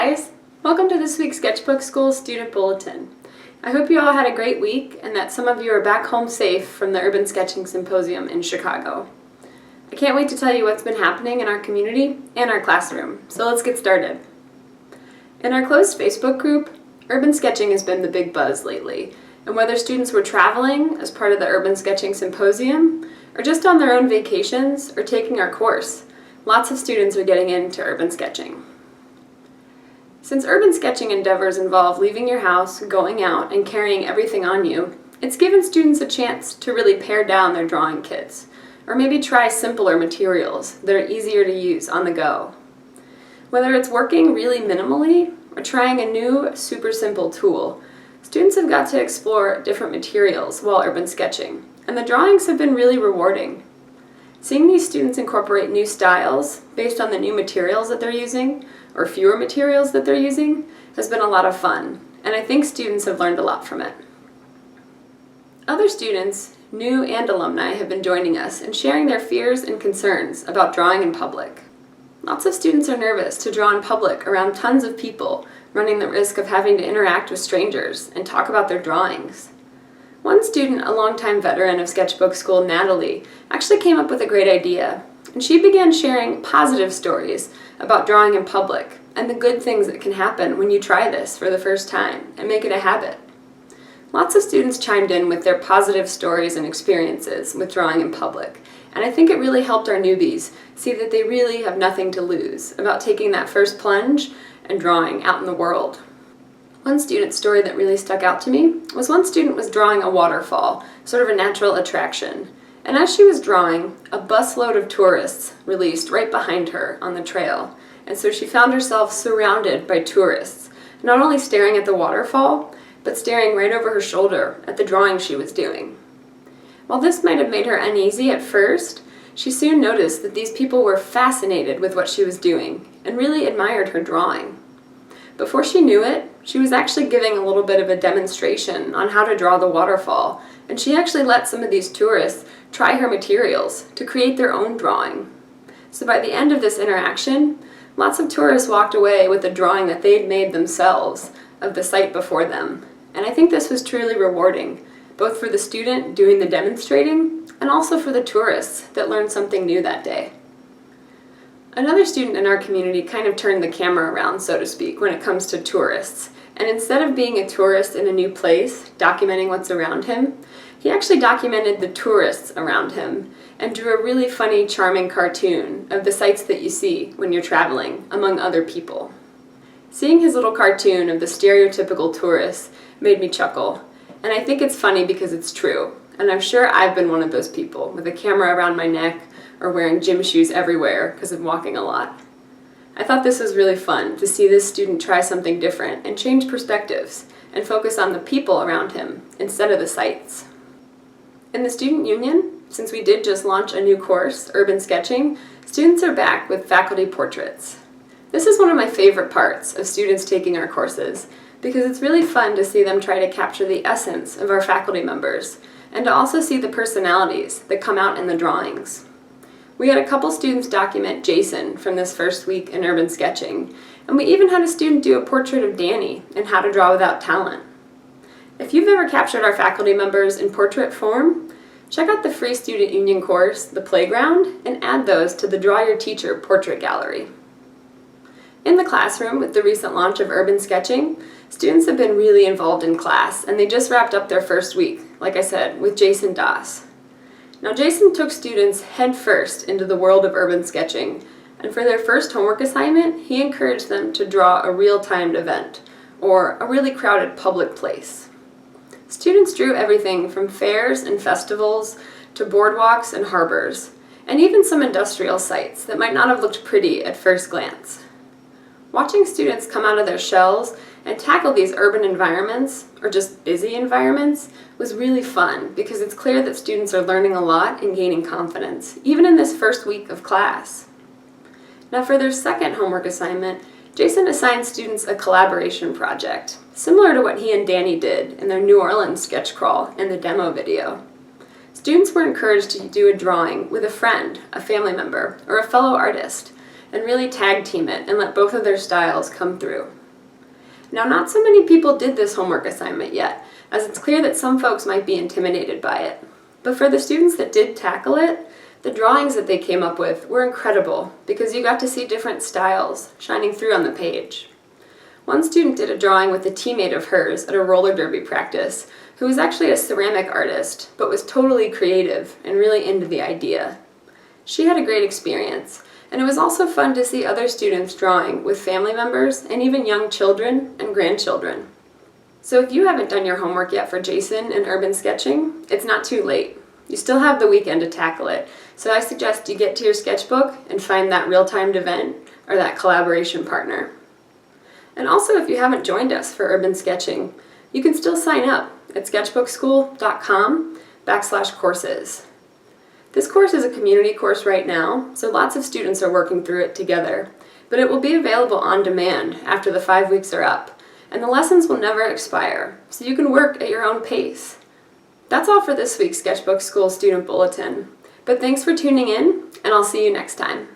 guys! Welcome to this week's Sketchbook School Student Bulletin. I hope you all had a great week and that some of you are back home safe from the Urban Sketching Symposium in Chicago. I can't wait to tell you what's been happening in our community and our classroom, so let's get started. In our closed Facebook group, urban sketching has been the big buzz lately, and whether students were traveling as part of the Urban Sketching Symposium, or just on their own vacations, or taking our course, lots of students are getting into urban sketching. Since urban sketching endeavors involve leaving your house, going out, and carrying everything on you, it's given students a chance to really pare down their drawing kits, or maybe try simpler materials that are easier to use on the go. Whether it's working really minimally or trying a new, super simple tool, students have got to explore different materials while urban sketching, and the drawings have been really rewarding. Seeing these students incorporate new styles based on the new materials that they're using, or fewer materials that they're using, has been a lot of fun, and I think students have learned a lot from it. Other students, new and alumni, have been joining us and sharing their fears and concerns about drawing in public. Lots of students are nervous to draw in public around tons of people, running the risk of having to interact with strangers and talk about their drawings. One student, a longtime veteran of Sketchbook School, Natalie, actually came up with a great idea, and she began sharing positive stories about drawing in public and the good things that can happen when you try this for the first time and make it a habit. Lots of students chimed in with their positive stories and experiences with drawing in public, and I think it really helped our newbies see that they really have nothing to lose about taking that first plunge and drawing out in the world. One student story that really stuck out to me was one student was drawing a waterfall, sort of a natural attraction, and as she was drawing, a busload of tourists released right behind her on the trail, and so she found herself surrounded by tourists, not only staring at the waterfall, but staring right over her shoulder at the drawing she was doing. While this might have made her uneasy at first, she soon noticed that these people were fascinated with what she was doing and really admired her drawing. Before she knew it, she was actually giving a little bit of a demonstration on how to draw the waterfall, and she actually let some of these tourists try her materials to create their own drawing. So by the end of this interaction, lots of tourists walked away with a drawing that they'd made themselves of the site before them. And I think this was truly rewarding, both for the student doing the demonstrating and also for the tourists that learned something new that day. Another student in our community kind of turned the camera around, so to speak, when it comes to tourists. And instead of being a tourist in a new place, documenting what's around him, he actually documented the tourists around him and drew a really funny, charming cartoon of the sights that you see when you're traveling among other people. Seeing his little cartoon of the stereotypical tourists made me chuckle, and I think it's funny because it's true, and I'm sure I've been one of those people with a camera around my neck or wearing gym shoes everywhere because of walking a lot. I thought this was really fun to see this student try something different and change perspectives and focus on the people around him instead of the sights. In the student union, since we did just launch a new course, Urban Sketching, students are back with faculty portraits. This is one of my favorite parts of students taking our courses because it's really fun to see them try to capture the essence of our faculty members and to also see the personalities that come out in the drawings. We had a couple students document Jason from this first week in urban sketching, and we even had a student do a portrait of Danny in How to Draw Without Talent. If you've ever captured our faculty members in portrait form, check out the free student union course, The Playground, and add those to the Draw Your Teacher portrait gallery. In the classroom, with the recent launch of urban sketching, students have been really involved in class, and they just wrapped up their first week, like I said, with Jason Doss. Now, Jason took students head first into the world of urban sketching, and for their first homework assignment, he encouraged them to draw a real-timed event, or a really crowded public place. Students drew everything from fairs and festivals to boardwalks and harbors, and even some industrial sites that might not have looked pretty at first glance. Watching students come out of their shells and tackle these urban environments, or just busy environments, was really fun because it's clear that students are learning a lot and gaining confidence, even in this first week of class. Now for their second homework assignment, Jason assigned students a collaboration project, similar to what he and Danny did in their New Orleans sketch crawl in the demo video. Students were encouraged to do a drawing with a friend, a family member, or a fellow artist, and really tag team it and let both of their styles come through. Now, not so many people did this homework assignment yet, as it's clear that some folks might be intimidated by it. But for the students that did tackle it, the drawings that they came up with were incredible because you got to see different styles shining through on the page. One student did a drawing with a teammate of hers at a roller derby practice who was actually a ceramic artist but was totally creative and really into the idea. She had a great experience, and it was also fun to see other students drawing with family members and even young children and grandchildren. So if you haven't done your homework yet for Jason in urban sketching, it's not too late. You still have the weekend to tackle it, so I suggest you get to your sketchbook and find that real-timed event or that collaboration partner. And also, if you haven't joined us for urban sketching, you can still sign up at sketchbookschool.com/courses. This course is a community course right now, so lots of students are working through it together, but it will be available on demand after the 5 weeks are up, and the lessons will never expire, so you can work at your own pace. That's all for this week's Sketchbook School Student Bulletin, but thanks for tuning in, and I'll see you next time.